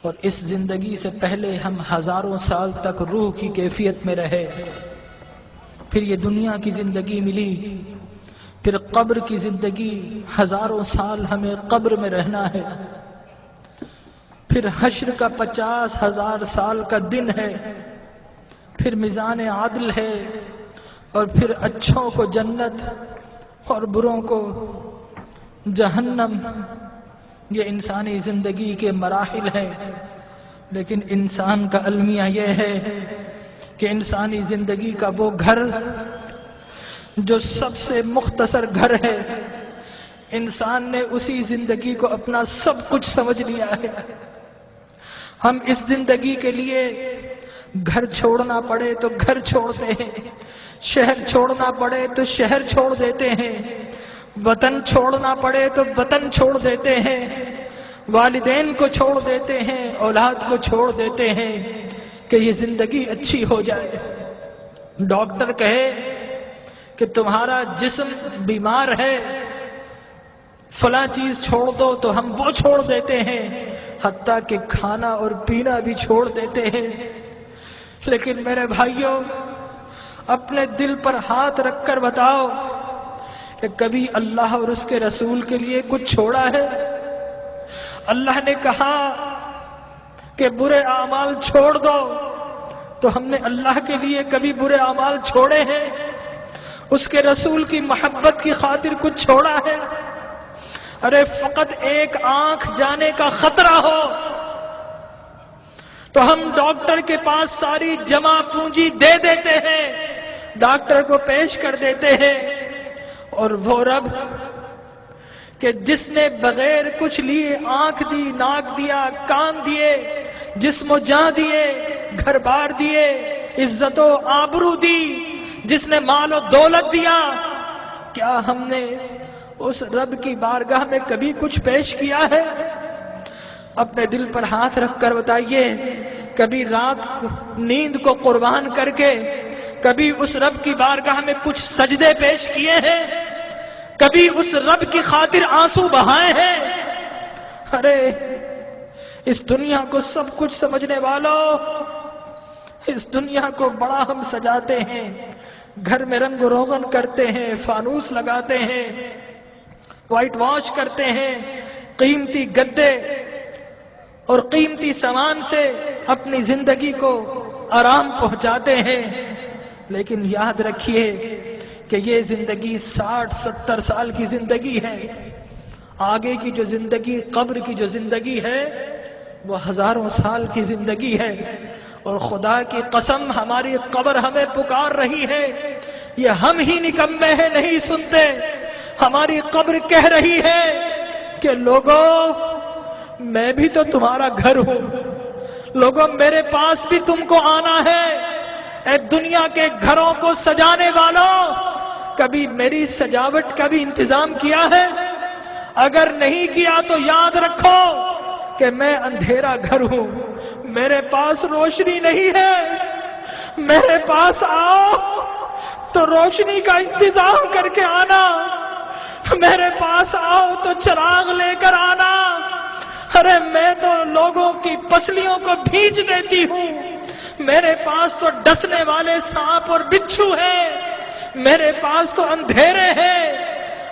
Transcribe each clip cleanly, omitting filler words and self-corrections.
اور اس زندگی سے پہلے ہم ہزاروں سال تک روح کی کیفیت میں رہے، پھر یہ دنیا کی زندگی ملی، پھر قبر کی زندگی، ہزاروں سال ہمیں قبر میں رہنا ہے، پھر حشر کا 50,000 سال کا دن ہے، پھر میزان عدل ہے، اور پھر اچھوں کو جنت اور بروں کو جہنم۔ یہ انسانی زندگی کے مراحل ہیں، لیکن انسان کا المیہ یہ ہے کہ انسانی زندگی کا وہ گھر جو سب سے مختصر گھر ہے، انسان نے اسی زندگی کو اپنا سب کچھ سمجھ لیا ہے۔ ہم اس زندگی کے لیے گھر چھوڑنا پڑے تو گھر چھوڑتے ہیں، شہر چھوڑنا پڑے تو شہر چھوڑ دیتے ہیں، وطن چھوڑنا پڑے تو وطن چھوڑ دیتے ہیں، والدین کو چھوڑ دیتے ہیں، اولاد کو چھوڑ دیتے ہیں کہ یہ زندگی اچھی ہو جائے۔ ڈاکٹر کہے کہ تمہارا جسم بیمار ہے، فلاں چیز چھوڑ دو، تو ہم وہ چھوڑ دیتے ہیں، حتیٰ کہ کھانا اور پینا بھی چھوڑ دیتے ہیں۔ لیکن میرے بھائیوں، اپنے دل پر ہاتھ رکھ کر بتاؤ کہ کبھی اللہ اور اس کے رسول کے لیے کچھ چھوڑا ہے؟ اللہ نے کہا کہ برے اعمال چھوڑ دو، تو ہم نے اللہ کے لیے کبھی برے اعمال چھوڑے ہیں؟ اس کے رسول کی محبت کی خاطر کچھ چھوڑا ہے؟ ارے فقط ایک آنکھ جانے کا خطرہ ہو تو ہم ڈاکٹر کے پاس ساری جمع پونجی دے دیتے ہیں، ڈاکٹر کو پیش کر دیتے ہیں، اور وہ رب کہ جس نے بغیر کچھ لیے آنکھ دی، ناک دیا، کان دیے، جسم و جاں دیے، گھر بار دیے، عزت و آبرو دی، جس نے مال و دولت دیا، کیا ہم نے اس رب کی بارگاہ میں کبھی کچھ پیش کیا ہے؟ اپنے دل پر ہاتھ رکھ کر بتائیے، کبھی رات نیند کو قربان کر کے کبھی اس رب کی بارگاہ میں کچھ سجدے پیش کیے ہیں؟ کبھی اس رب کی خاطر آنسو بہائے ہیں؟ ارے اس دنیا کو سب کچھ سمجھنے والوں، اس دنیا کو بڑا ہم سجاتے ہیں، گھر میں رنگ و روغن کرتے ہیں، فانوس لگاتے ہیں، وائٹ واش کرتے ہیں، قیمتی گدے اور قیمتی سامان سے اپنی زندگی کو آرام پہنچاتے ہیں، لیکن یاد رکھیے کہ یہ زندگی 60-70 سال کی زندگی ہے، آگے کی جو زندگی، قبر کی جو زندگی ہے، وہ ہزاروں سال کی زندگی ہے، اور خدا کی قسم ہماری قبر ہمیں پکار رہی ہے، یہ ہم ہی نکمے ہیں نہیں سنتے، ہماری قبر کہہ رہی ہے کہ لوگوں میں بھی تو تمہارا گھر ہوں، لوگوں میرے پاس بھی تم کو آنا ہے۔ اے دنیا کے گھروں کو سجانے والوں، کبھی میری سجاوٹ کا بھی انتظام کیا ہے؟ اگر نہیں کیا تو یاد رکھو کہ میں اندھیرا گھر ہوں، میرے پاس روشنی نہیں ہے، میرے پاس آؤ تو روشنی کا انتظام کر کے آنا، میرے پاس آؤ تو چراغ لے کر آنا۔ ارے میں تو لوگوں کی پسلیوں کو بھیج دیتی ہوں، میرے پاس تو ڈسنے والے سانپ اور بچھو ہیں، میرے پاس تو اندھیرے ہیں۔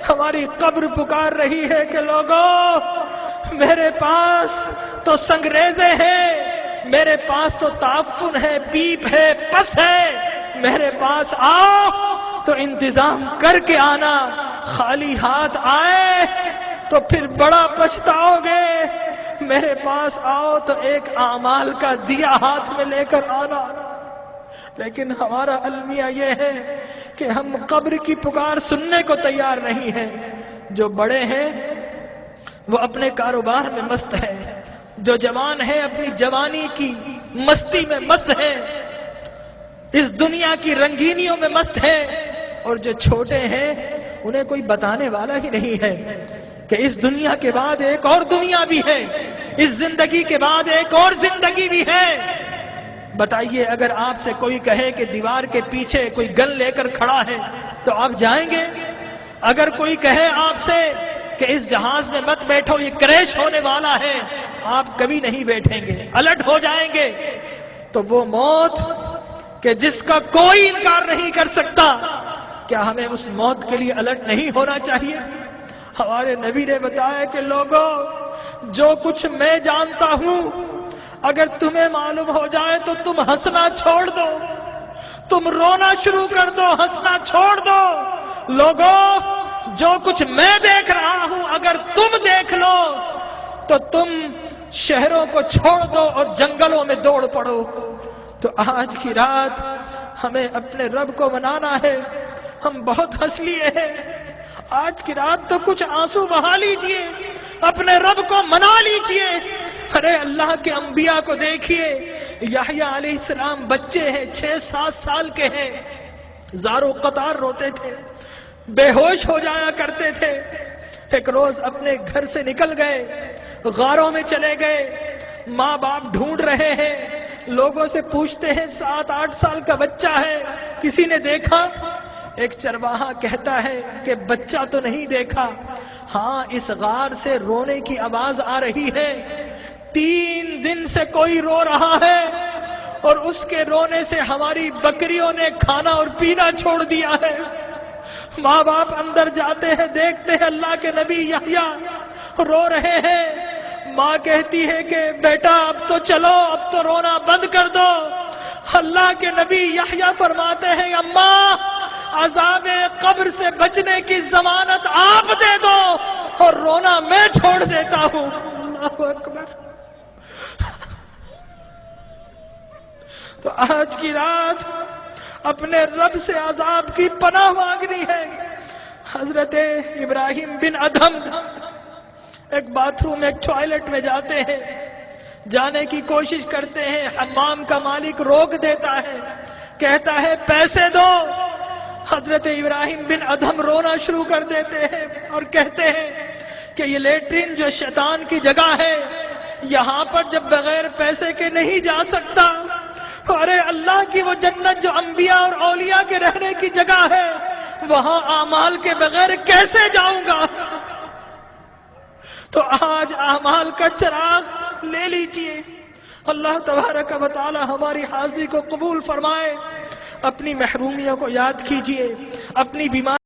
ہماری قبر پکار رہی ہے کہ لوگوں میرے پاس تو سنگریزے ہیں، میرے پاس تو تعفن ہے، پیپ ہے، پس ہے، میرے پاس آؤ تو انتظام کر کے آنا، خالی ہاتھ آئے تو پھر بڑا پچھتاؤ گے، میرے پاس آؤ تو ایک اعمال کا دیا ہاتھ میں لے کر آنا۔ لیکن ہمارا المیہ یہ ہے کہ ہم قبر کی پکار سننے کو تیار نہیں ہیں۔ جو بڑے ہیں وہ اپنے کاروبار میں مست ہے، جو جوان ہے اپنی جوانی کی مستی میں مست ہے، اس دنیا کی رنگینیوں میں مست ہے، اور جو چھوٹے ہیں انہیں کوئی بتانے والا ہی نہیں ہے کہ اس دنیا کے بعد ایک اور دنیا بھی ہے، اس زندگی کے بعد ایک اور زندگی بھی ہے۔ بتائیے اگر آپ سے کوئی کہے کہ دیوار کے پیچھے کوئی گن لے کر کھڑا ہے تو آپ جائیں گے؟ اگر کوئی کہے آپ سے کہ اس جہاز میں مت بیٹھو، یہ کریش ہونے والا ہے، آپ کبھی نہیں بیٹھیں گے، الٹ ہو جائیں گے۔ تو وہ موت کہ جس کا کوئی انکار نہیں کر سکتا، کیا ہمیں اس موت کے لیے الٹ نہیں ہونا چاہیے؟ ہمارے نبی نے بتایا کہ لوگوں، جو کچھ میں جانتا ہوں اگر تمہیں معلوم ہو جائے تو تم ہنسنا چھوڑ دو، تم رونا شروع کر دو، ہنسنا چھوڑ دو۔ لوگوں، جو کچھ میں دیکھ رہا ہوں اگر تم دیکھ لو تو تم شہروں کو چھوڑ دو اور جنگلوں میں دوڑ پڑو۔ تو آج کی رات ہمیں اپنے رب کو منانا ہے۔ ہم بہت ہنس لیے ہیں، آج کی رات تو کچھ آنسو بہا لیجئے، اپنے رب کو منا لیجئے۔ ارے اللہ کے انبیاء کو دیکھیے، یحییٰ علیہ السلام بچے ہیں، 6-7 سال کے ہیں، زارو قطار روتے تھے، بے ہوش ہو جایا کرتے تھے۔ ایک روز اپنے گھر سے نکل گئے، غاروں میں چلے گئے، ماں باپ ڈھونڈ رہے ہیں، لوگوں سے پوچھتے ہیں 7-8 سال کا بچہ ہے، کسی نے دیکھا؟ ایک چرواہا کہتا ہے کہ بچہ تو نہیں دیکھا، ہاں اس غار سے رونے کی آواز آ رہی ہے، 3 دن سے کوئی رو رہا ہے اور اس کے رونے سے ہماری بکریوں نے کھانا اور پینا چھوڑ دیا ہے۔ ماں باپ اندر جاتے ہیں، دیکھتے ہیں اللہ کے نبی یحییٰ رو رہے ہیں۔ ماں کہتی ہے کہ بیٹا اب تو چلو، اب تو رونا بند کر دو۔ اللہ کے نبی یحییٰ فرماتے ہیں اماں، عذاب قبر سے بچنے کی ضمانت آپ دے دو اور رونا میں چھوڑ دیتا ہوں۔ اللہ اکبر۔ تو آج کی رات اپنے رب سے عذاب کی پناہ مانگنی ہے۔ حضرت ابراہیم بن ادھم ایک باتھ روم، ایک ٹوائلٹ میں جاتے ہیں، جانے کی کوشش کرتے ہیں، حمام کا مالک روک دیتا ہے، کہتا ہے پیسے دو۔ حضرت ابراہیم بن ادھم رونا شروع کر دیتے ہیں اور کہتے ہیں کہ یہ لیٹرین جو شیطان کی جگہ ہے، یہاں پر جب بغیر پیسے کے نہیں جا سکتا، ارے اللہ کی وہ جنت جو انبیاء اور اولیاء کے رہنے کی جگہ ہے، وہاں اعمال کے بغیر کیسے جاؤں گا؟ تو آج اعمال کا چراغ لے لیجئے۔ اللہ تبارک و تعالی ہماری حاضری کو قبول فرمائے۔ اپنی محرومیوں کو یاد کیجئے، اپنی بیماری